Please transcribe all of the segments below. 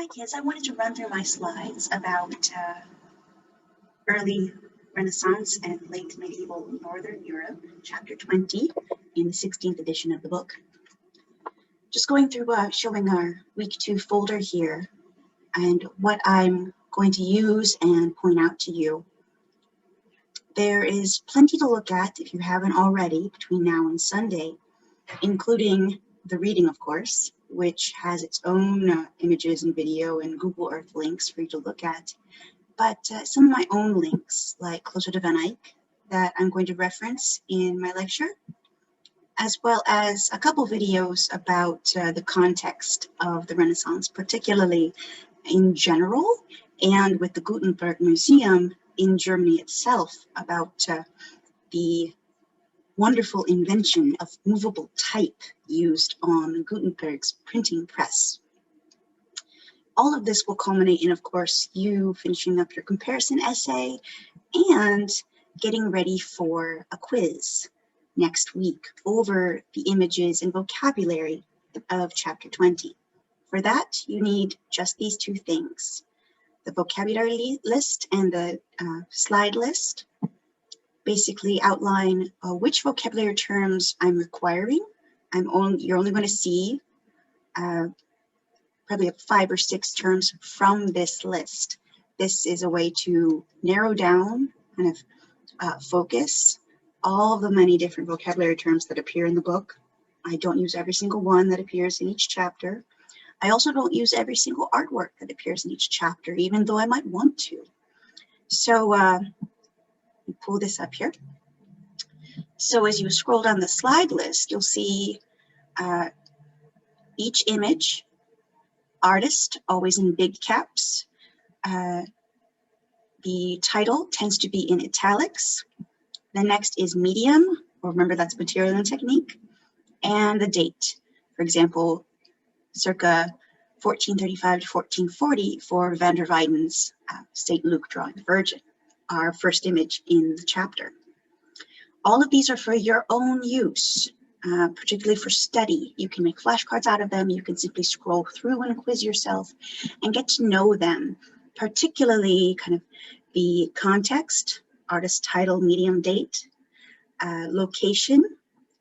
Hi kids, I wanted to run through my slides about early Renaissance and late medieval Northern Europe, chapter 20 in the 16th edition of the book. Just going through showing our week 2 folder here and what I'm going to use and point out to you. There is plenty to look at if you haven't already between now and Sunday, including the reading, of course, which has its own images and video and Google Earth links for you to look at. But some of my own links, like Closer to Van Eyck, that I'm going to reference in my lecture, as well as a couple videos about the context of the Renaissance, particularly in general, and with the Gutenberg Museum in Germany itself, about the wonderful invention of movable type used on Gutenberg's printing press. All of this will culminate in, of course, you finishing up your comparison essay and getting ready for a quiz next week over the images and vocabulary of chapter 20. For that, you need just these two things: the vocabulary list and the slide list. Basically outline which vocabulary terms I'm requiring. You're only going to see probably 5 or 6 terms from this list. This is a way to narrow down, kind of focus all the many different vocabulary terms that appear in the book. I don't use every single one that appears in each chapter. I also don't use every single artwork that appears in each chapter, even though I might want to. So pull this up here. So as you scroll down the slide list, you'll see each image, artist, always in big caps. The title tends to be in italics. The next is medium, or remember that's material and technique, and the date. For example, circa 1435 to 1440 for van der Weyden's St. Luke drawing the Virgin, our first image in the chapter. All of these are for your own use, particularly for study. You can make flashcards out of them. You can simply scroll through and quiz yourself and get to know them, particularly kind of the context, artist title, medium, date, location,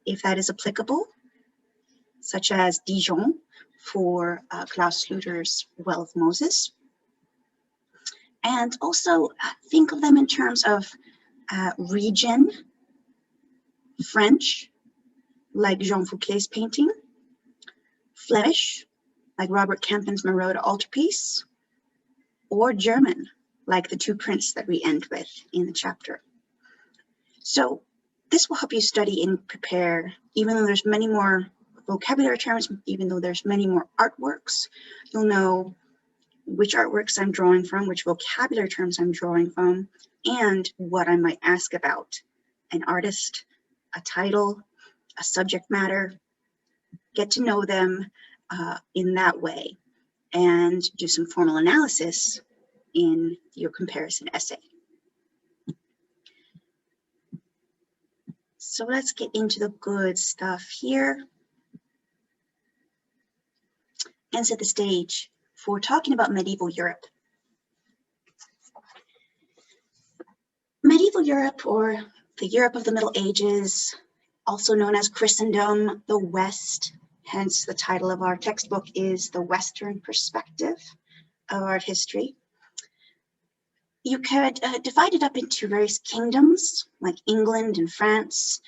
if that is applicable, such as Dijon for Klaus Schluter's Well of Moses. And also think of them in terms of region, French, like Jean Fouquet's painting, Flemish, like Robert Campion's Marauder altarpiece, or German, like the 2 prints that we end with in the chapter. So this will help you study and prepare, even though there's many more vocabulary terms, even though there's many more artworks. You'll know which artworks I'm drawing from, which vocabulary terms I'm drawing from, and what I might ask about: an artist, a title, a subject matter. Get to know them in that way and do some formal analysis in your comparison essay. So let's get into the good stuff here and set the stage for talking about medieval Europe. Medieval Europe, or the Europe of the Middle Ages, also known as Christendom, the West, hence the title of our textbook is The Western Perspective of Art History. You could divide it up into various kingdoms, like England and France,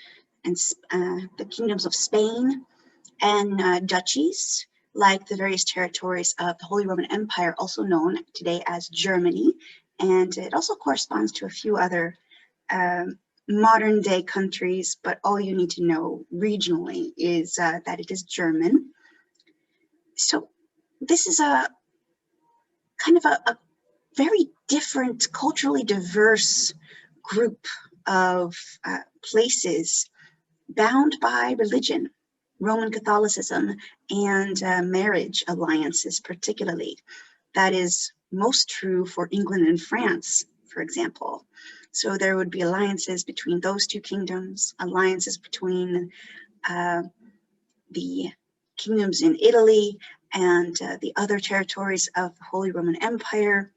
and the kingdoms of Spain, and duchies, like the various territories of the Holy Roman Empire, also known today as Germany. And it also corresponds to a few other modern day countries, but all you need to know regionally is that it is German. So this is a kind of a very different, culturally diverse group of places bound by religion, Roman Catholicism, and marriage alliances particularly. That is most true for England and France, for example. So there would be alliances between those 2 kingdoms, alliances between the kingdoms in Italy and the other territories of the Holy Roman Empire.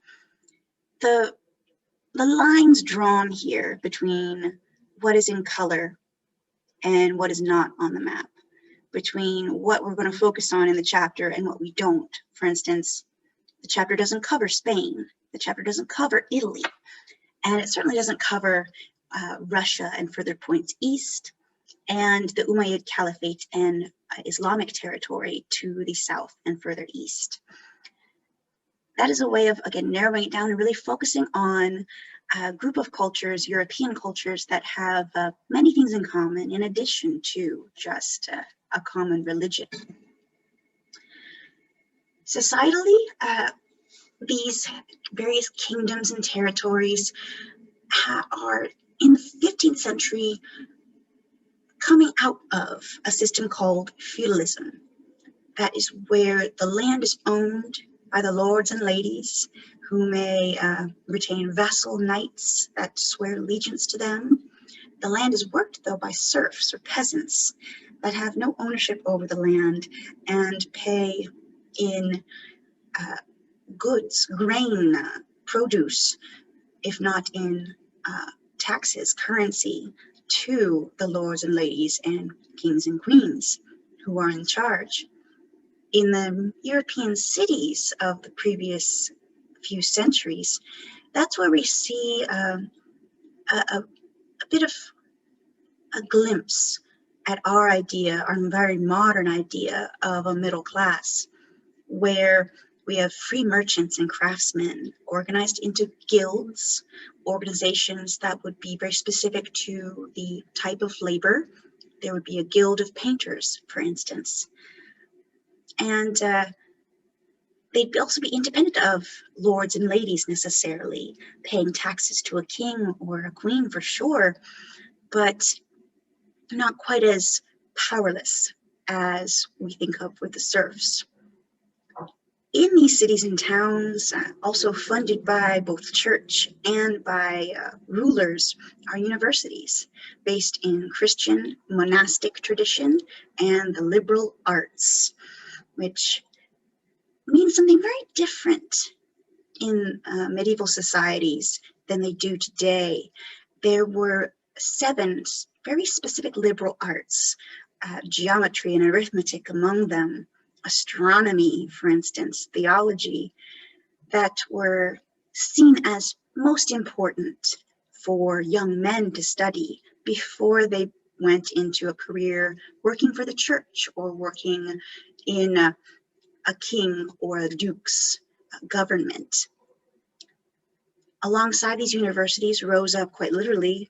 The lines drawn here between what is in color and what is not on the map, between what we're going to focus on in the chapter and what we don't. For instance, the chapter doesn't cover Spain, the chapter doesn't cover Italy, and it certainly doesn't cover Russia and further points east, and the Umayyad Caliphate and Islamic territory to the south and further east. That is a way of, again, narrowing it down and really focusing on a group of cultures, European cultures, that have many things in common in addition to just a common religion. Societally, these various kingdoms and territories are in the 15th century coming out of a system called feudalism. That is where the land is owned by the lords and ladies, who may retain vassal knights that swear allegiance to them. The land is worked, though, by serfs or peasants that have no ownership over the land and pay in goods, grain, produce, if not in taxes, currency, to the lords and ladies and kings and queens who are in charge. In the European cities of the previous few centuries, that's where we see a bit of a glimpse at our idea, our very modern idea of a middle class, where we have free merchants and craftsmen organized into guilds, organizations that would be very specific to the type of labor. There would be a guild of painters, for instance. And they'd also be independent of lords and ladies necessarily, paying taxes to a king or a queen for sure, but not quite as powerless as we think of with the serfs. In these cities and towns, also funded by both church and by rulers, are universities based in Christian monastic tradition and the liberal arts, which means something very different in medieval societies than they do today. There were 7 very specific liberal arts, geometry and arithmetic among them, astronomy, for instance, theology, that were seen as most important for young men to study before they went into a career working for the church or working in a king or a duke's government. Alongside these universities rose up, quite literally,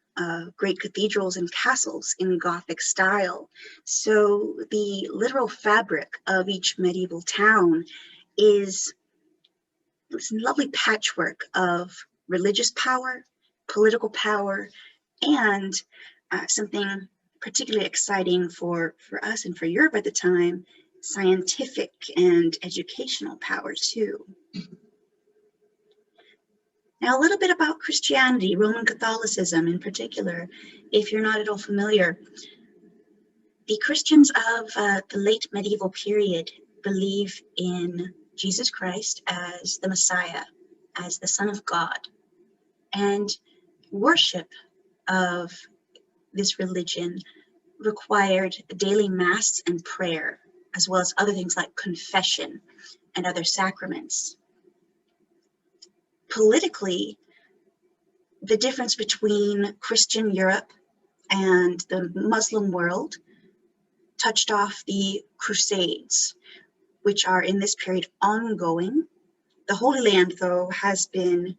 great cathedrals and castles in Gothic style. So the literal fabric of each medieval town is this lovely patchwork of religious power, political power, and something particularly exciting for us and for Europe at the time, scientific and educational power too. Now, a little bit about Christianity, Roman Catholicism in particular, if you're not at all familiar. The Christians of the late medieval period believe in Jesus Christ as the Messiah, as the Son of God, and worship of this religion required daily mass and prayer, as well as other things like confession and other sacraments. Politically, the difference between Christian Europe and the Muslim world touched off the Crusades, which are in this period ongoing. The Holy Land, though, has been,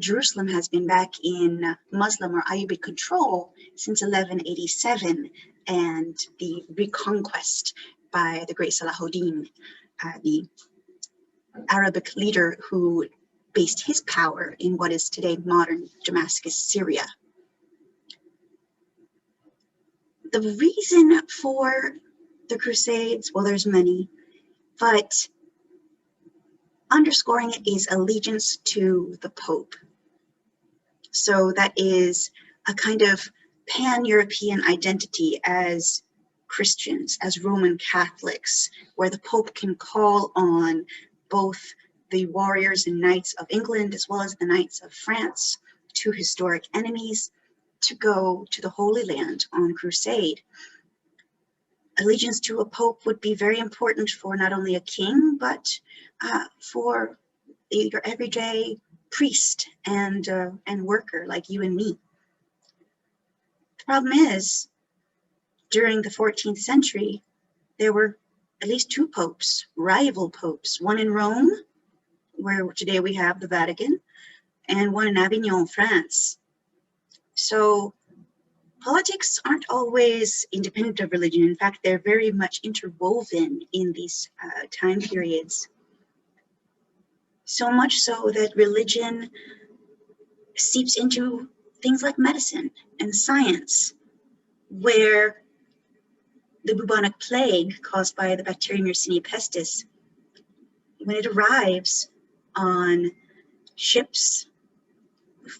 Jerusalem has been back in Muslim or Ayyubid control since 1187, and the reconquest by the great Salahuddin, the Arabic leader who based his power in what is today modern Damascus, Syria. The reason for the Crusades, well, there's many, but underscoring it is allegiance to the Pope. So that is a kind of pan-European identity, as Christians, as Roman Catholics, where the Pope can call on both the warriors and knights of England as well as the knights of France, two historic enemies, to go to the Holy Land on crusade. Allegiance to a pope would be very important for not only a king, but for your everyday priest and worker like you and me. The problem is, during the 14th century, there were at least two popes, rival popes, one in Rome, where today we have the Vatican, and one in Avignon, France. So politics aren't always independent of religion. In fact, they're very much interwoven in these time periods. So much so that religion seeps into things like medicine and science, where the bubonic plague caused by the bacterium Yersinia pestis, when it arrives on ships,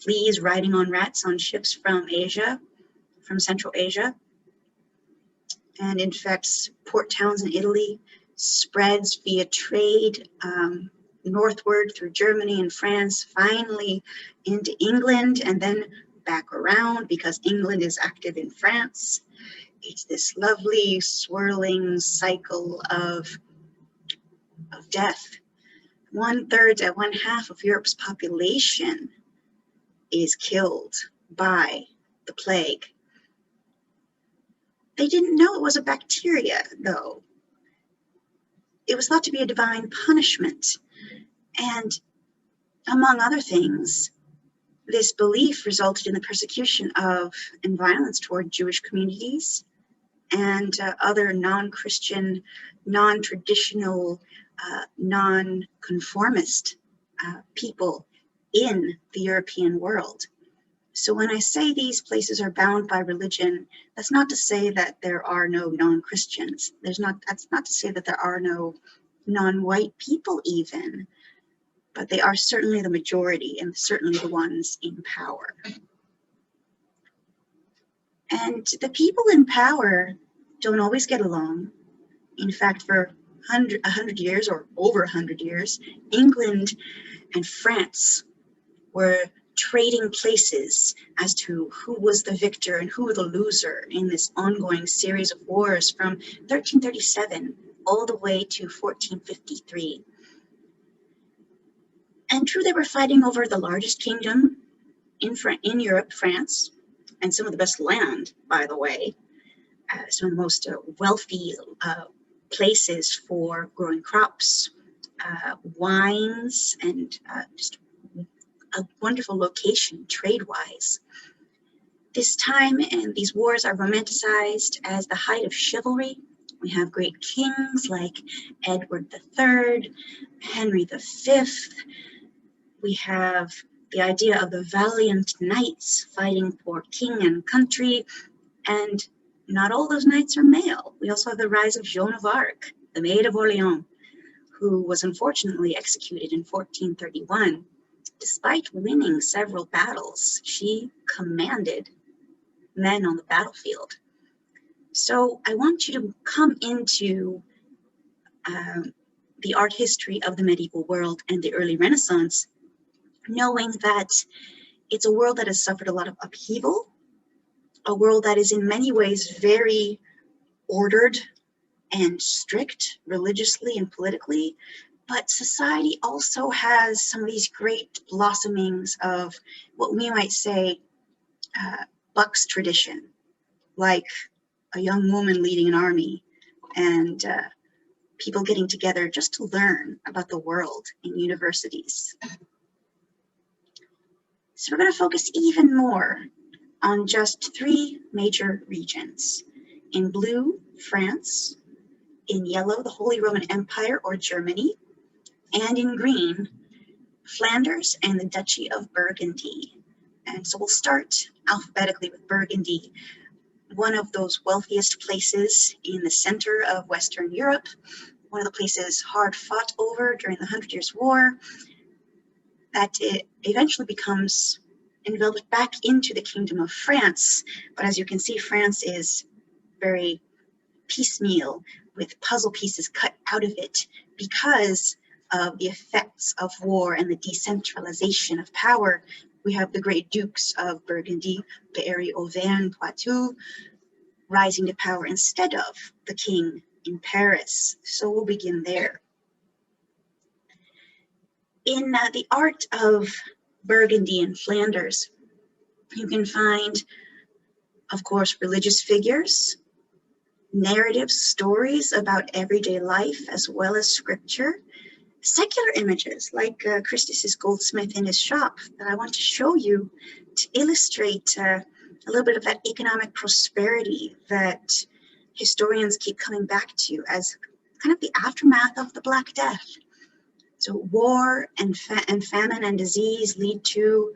fleas riding on rats on ships from Asia, from Central Asia, and infects port towns in Italy, spreads via trade northward through Germany and France, finally into England, and then back around because England is active in France. It's this lovely swirling cycle of death. 1/3 to 1/2 of Europe's population is killed by the plague. They didn't know it was a bacteria, though. It was thought to be a divine punishment. And among other things, this belief resulted in the persecution of and violence toward Jewish communities and other non-Christian, non-traditional, non-conformist people in the European world. So when I say these places are bound by religion, that's not to say that there are no non-Christians. That's not to say that there are no non-white people even, but they are certainly the majority and certainly the ones in power. And the people in power don't always get along. In fact, for 100 years or over 100 years, England and France were trading places as to who was the victor and who the loser in this ongoing series of wars from 1337 all the way to 1453. And true, they were fighting over the largest kingdom in Europe, France, and some of the best land, by the way, some of the most wealthy places for growing crops, wines, and just a wonderful location trade-wise. This time and these wars are romanticized as the height of chivalry. We have great kings like Edward III, Henry V. We have the idea of the valiant knights fighting for king and country, and not all those knights are male. We also have the rise of Joan of Arc, the Maid of Orleans, who was unfortunately executed in 1431. Despite winning several battles, she commanded men on the battlefield. So I want you to come into the art history of the medieval world and the early Renaissance, knowing that it's a world that has suffered a lot of upheaval, a world that is in many ways very ordered and strict religiously and politically, but society also has some of these great blossomings of what we might say Buck's tradition, like a young woman leading an army and people getting together just to learn about the world in universities. So we're going to focus even more on just 3 major regions. In blue, France. In yellow, the Holy Roman Empire or Germany. And in green, Flanders and the Duchy of Burgundy. And so we'll start alphabetically with Burgundy, one of those wealthiest places in the center of Western Europe, one of the places hard fought over during the 100 Years' War, that it eventually becomes enveloped back into the Kingdom of France. But as you can see, France is very piecemeal with puzzle pieces cut out of it because of the effects of war and the decentralization of power. We have the great dukes of Burgundy, Berry, Auvergne, Poitou, rising to power instead of the king in Paris. So we'll begin there. In the art of Burgundy and Flanders, you can find, of course, religious figures, narratives, stories about everyday life, as well as scripture, secular images like Christus's goldsmith in his shop that I want to show you to illustrate a little bit of that economic prosperity that historians keep coming back to as kind of the aftermath of the Black Death. So war and famine and disease lead to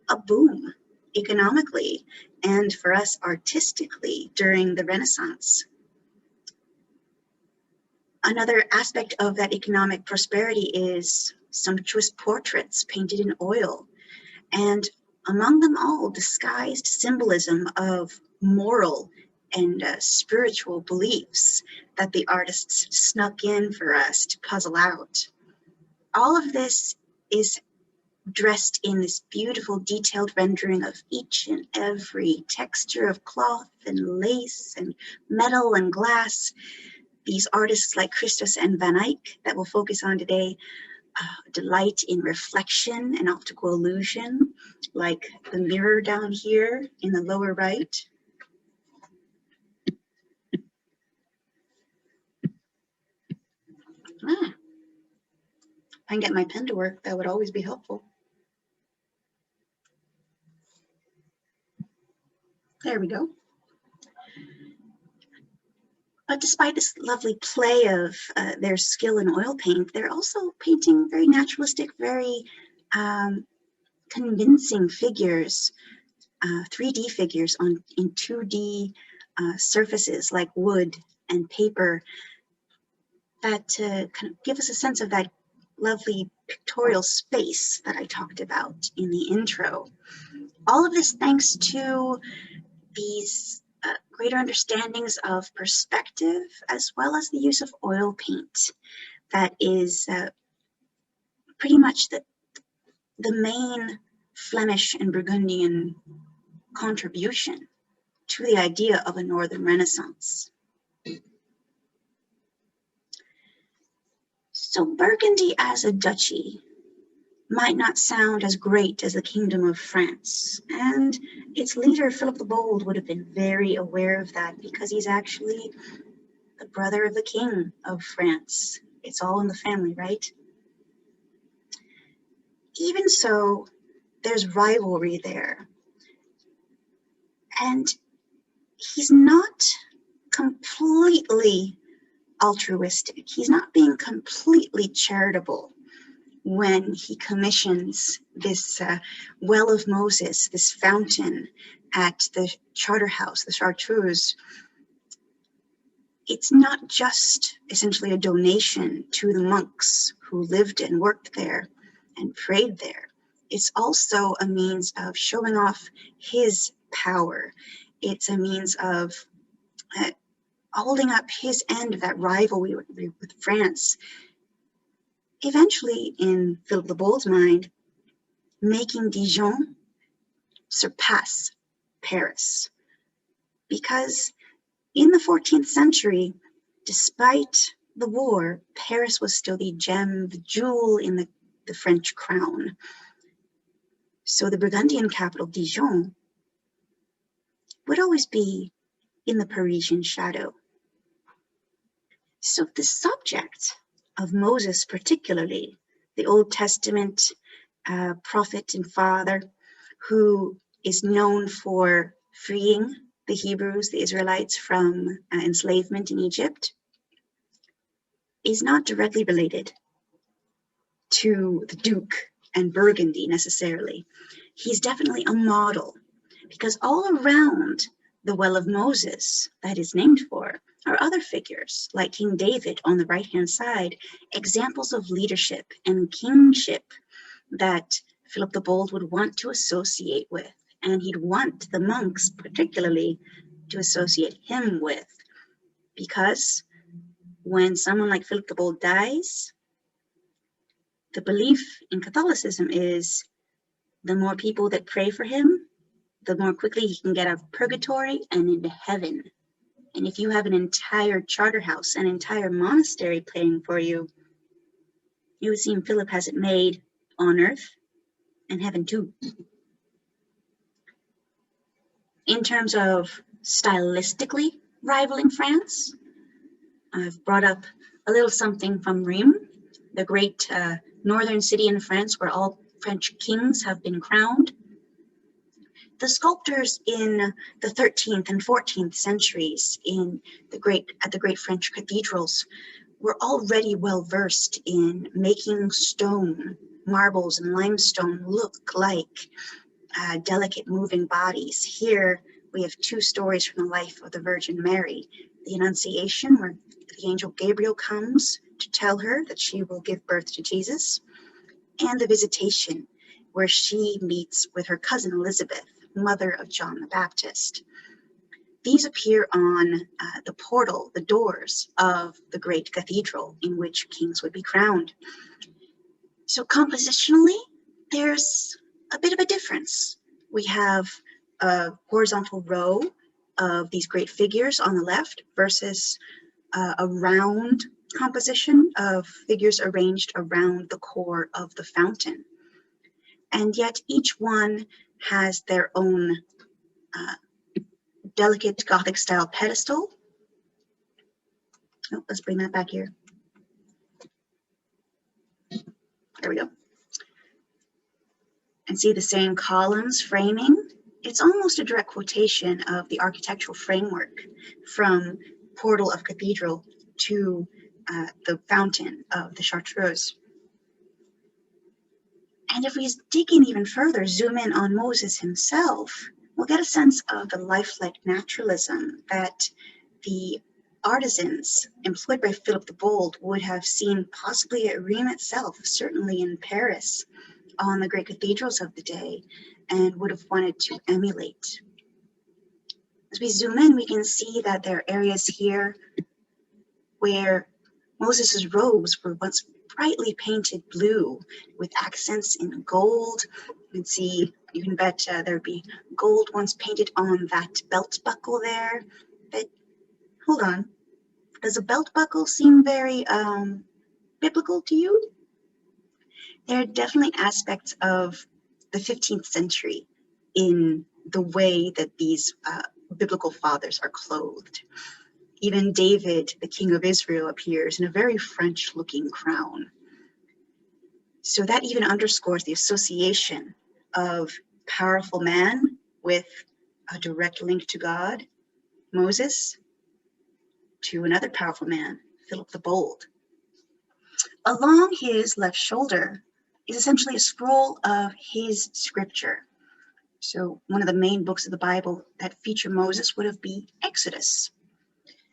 a boom economically and for us artistically during the Renaissance. Another aspect of that economic prosperity is sumptuous portraits painted in oil, and among them all, disguised symbolism of moral and spiritual beliefs that the artists snuck in for us to puzzle out. All of this is dressed in this beautiful detailed rendering of each and every texture of cloth and lace and metal and glass. These artists like Christus and Van Eyck that we'll focus on today delight in reflection and optical illusion, like the mirror down here in the lower right. If I can get my pen to work, that would always be helpful. There we go. But despite this lovely play of their skill in oil paint, they're also painting very naturalistic, very convincing figures, 3D figures in 2D surfaces like wood and paper that kind of give us a sense of that lovely pictorial space that I talked about in the intro. All of this thanks to these greater understandings of perspective, as well as the use of oil paint. That is pretty much the main Flemish and Burgundian contribution to the idea of a Northern Renaissance. So Burgundy as a duchy might not sound as great as the Kingdom of France, and its leader, Philip the Bold, would have been very aware of that because he's actually the brother of the King of France. It's all in the family, right? Even so, there's rivalry there. And he's not completely altruistic. He's not being completely charitable when he commissions this Well of Moses, this fountain at the Charterhouse, the Chartreuse. It's not just essentially a donation to the monks who lived and worked there and prayed there. It's also a means of showing off his power. It's a means of holding up his end of that rivalry with France. Eventually, in Philip the Bold's mind, making Dijon surpass Paris. Because in the 14th century, despite the war, Paris was still the gem, the jewel in the French crown. So the Burgundian capital, Dijon, would always be in the Parisian shadow. So the subject of Moses, particularly the Old Testament prophet and father, who is known for freeing the Hebrews, the Israelites, from enslavement in Egypt, is not directly related to the Duke and Burgundy necessarily. He's definitely a model, because all around the Well of Moses that is named for are other figures like King David on the right-hand side, examples of leadership and kingship that Philip the Bold would want to associate with, and he'd want the monks particularly to associate him with. because when someone like Philip the Bold dies, the belief in Catholicism is the more people that pray for him, the more quickly he can get out of purgatory and into heaven. And if you have an entire charter house, an entire monastery praying for you, you would seem Philip has it made on earth and heaven too. In terms of stylistically rivaling France, I've brought up a little something from Rheims, the great northern city in France where all French kings have been crowned. The sculptors in the 13th and 14th centuries at the great French cathedrals were already well versed in making stone, marbles and limestone look like delicate moving bodies. Here we have two stories from the life of the Virgin Mary. The Annunciation, where the angel Gabriel comes to tell her that she will give birth to Jesus, and the Visitation, where she meets with her cousin Elizabeth, mother of John the Baptist. These appear on the portal, the doors of the great cathedral in which kings would be crowned. So compositionally, there's a bit of a difference. We have a horizontal row of these great figures on the left versus a round composition of figures arranged around the core of the fountain. And yet each one has their own delicate Gothic style pedestal. Oh, let's bring that back here. There we go. And see the same columns framing. It's almost a direct quotation of the architectural framework from portal of cathedral to the fountain of the Chartreuse. And if we dig in even further, zoom in on Moses himself, we'll get a sense of the lifelike naturalism that the artisans employed by Philip the Bold would have seen possibly at Rheims itself, certainly in Paris, on the great cathedrals of the day, and would have wanted to emulate. As we zoom in, we can see that there are areas here where Moses's robes were once brightly painted blue with accents in gold. You can bet there'd be gold once painted on that belt buckle there. But hold on, does a belt buckle seem very biblical to you? There are definitely aspects of the 15th century in the way that these biblical fathers are clothed. Even David, the king of Israel, appears in a very French-looking crown. So that even underscores the association of powerful man with a direct link to God, Moses, to another powerful man, Philip the Bold. Along his left shoulder is essentially a scroll of his scripture. So one of the main books of the Bible that feature Moses would have been Exodus.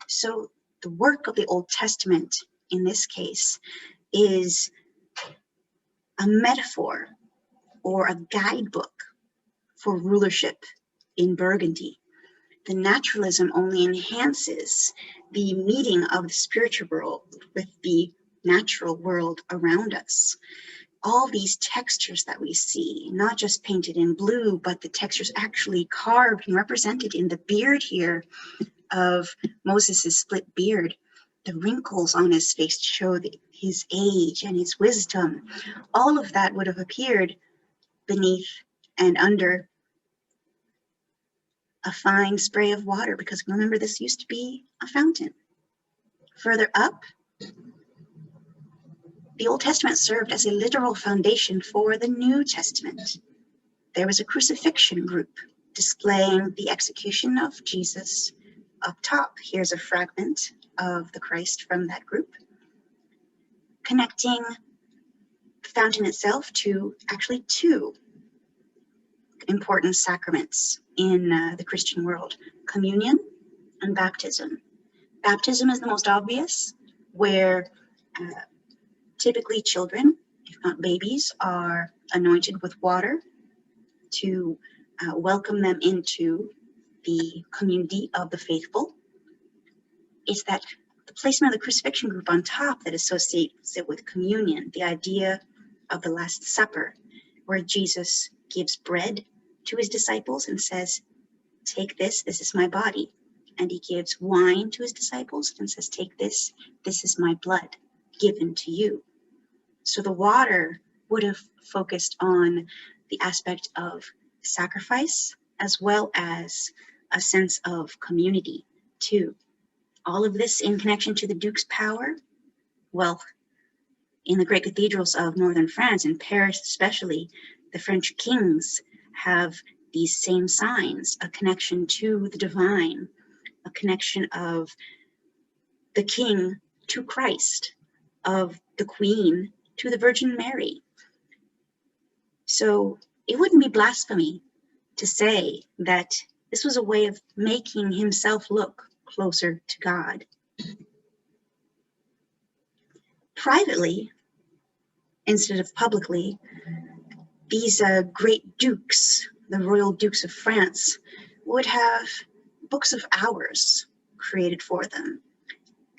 So the work of the Old Testament in this case is a metaphor or a guidebook for rulership in Burgundy. The naturalism only enhances the meeting of the spiritual world with the natural world around us. All these textures that we see, not just painted in blue, but the textures actually carved and represented in the beard here of Moses's split beard, the wrinkles on his face show his age and his wisdom. All of that would have appeared beneath and under a fine spray of water, because remember, this used to be a fountain. Further up, the Old Testament served as a literal foundation for the New Testament. There was a crucifixion group displaying the execution of Jesus. Up top, here's a fragment of the Christ from that group, connecting the fountain itself to actually two important sacraments in the Christian world: communion and baptism. Baptism is the most obvious, where typically children, if not babies, are anointed with water to welcome them into the community of the faithful. It's that the placement of the crucifixion group on top that associates it with communion, the idea of the Last Supper, where Jesus gives bread to his disciples and says, take this is my body. And he gives wine to his disciples and says, take this is my blood given to you. So the water would have focused on the aspect of sacrifice as well as a sense of community too. All of this in connection to the Duke's power. Well, in the great cathedrals of northern France, in Paris especially, the French kings have these same signs, a connection to the divine, a connection of the king to Christ, of the queen to the Virgin Mary. So it wouldn't be blasphemy to say that this was a way of making himself look closer to God. Privately, instead of publicly, these great dukes, the royal dukes of France, would have books of hours created for them.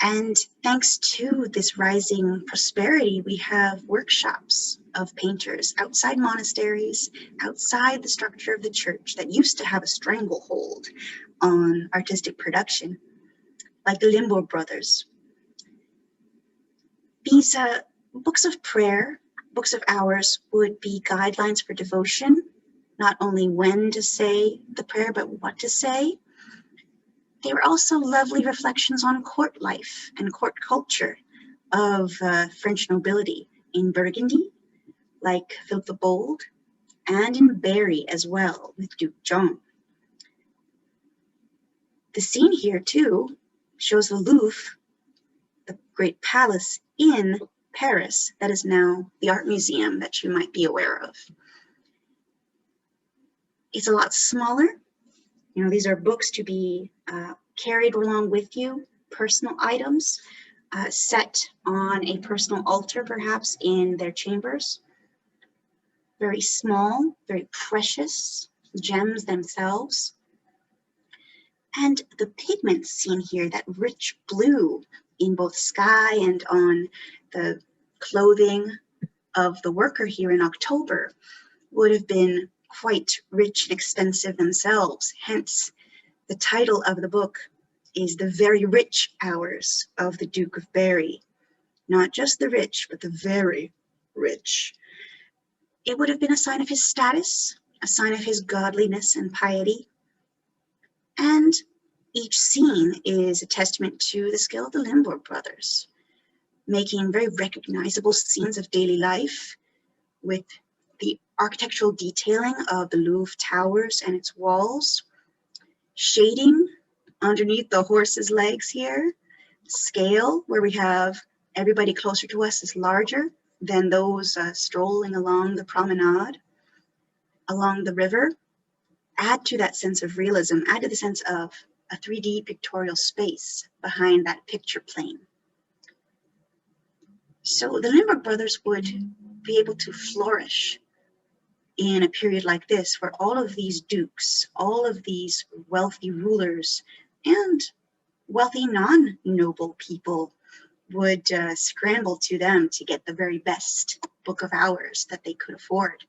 And thanks to this rising prosperity, we have workshops of painters outside monasteries, outside the structure of the church that used to have a stranglehold on artistic production, like the Limbourg brothers. These books of prayer, books of hours, would be guidelines for devotion, not only when to say the prayer, but what to say. They were also lovely reflections on court life and court culture of French nobility in Burgundy, like Philip the Bold, and in Berry as well, with Duke John. The scene here, too, shows the Louvre, the great palace in Paris that is now the art museum that you might be aware of. It's a lot smaller. You know, these are books to be carried along with you, personal items set on a personal altar, perhaps in their chambers. Very small, very precious gems themselves. And the pigments seen here, that rich blue in both sky and on the clothing of the worker here in October, would have been quite rich and expensive themselves. Hence, the title of the book is The Very Rich Hours of the Duke of Berry. Not just the rich, but the very rich. It would have been a sign of his status, a sign of his godliness and piety. And each scene is a testament to the skill of the Limbourg brothers, making very recognizable scenes of daily life with the architectural detailing of the Louvre towers and its walls, shading underneath the horse's legs here, scale where we have everybody closer to us is larger than those strolling along the promenade, along the river. Add to that sense of realism, add to the sense of a 3D pictorial space behind that picture plane. So the Limbourg brothers would be able to flourish in a period like this, where all of these dukes, all of these wealthy rulers, and wealthy non-noble people would scramble to them to get the very best book of hours that they could afford.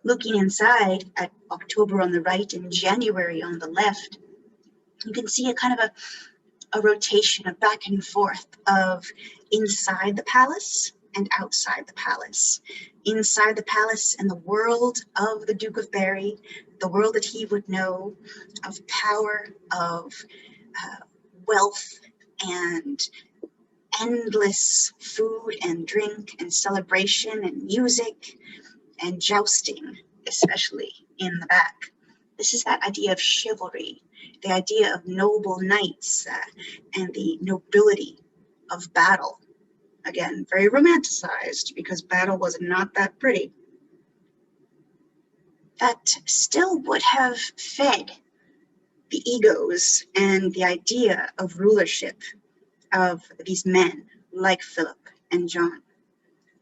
Looking inside at October on the right and January on the left, you can see a kind of a rotation, a back and forth of inside the palace and outside the palace. Inside the palace and the world of the Duke of Berry, the world that he would know, of power, of wealth, and endless food and drink and celebration and music and jousting, especially in the back. This is that idea of chivalry, the idea of noble knights and the nobility of battle. Again, very romanticized because battle was not that pretty. That still would have fed the egos and the idea of rulership of these men like Philip and John.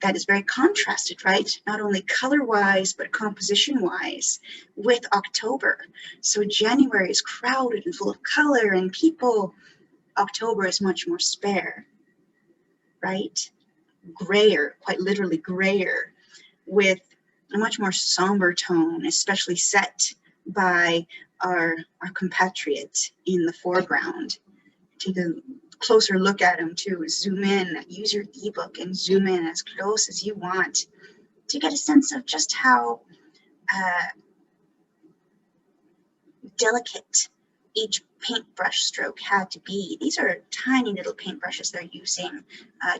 that is very contrasted, right? Not only color-wise, but composition-wise with October. So January is crowded and full of color and people. October is much more spare, right? Grayer, quite literally grayer, with a much more somber tone, especially set by our compatriot in the foreground. Take a closer look at him too, zoom in, use your ebook and zoom in as close as you want to get a sense of just how delicate each paintbrush stroke had to be. These are tiny little paintbrushes they're using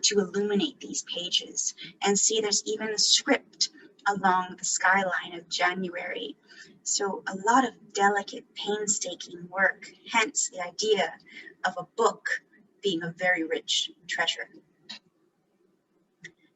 to illuminate these pages. And see, there's even a script along the skyline of January. So a lot of delicate, painstaking work, hence the idea of a book being a very rich treasure.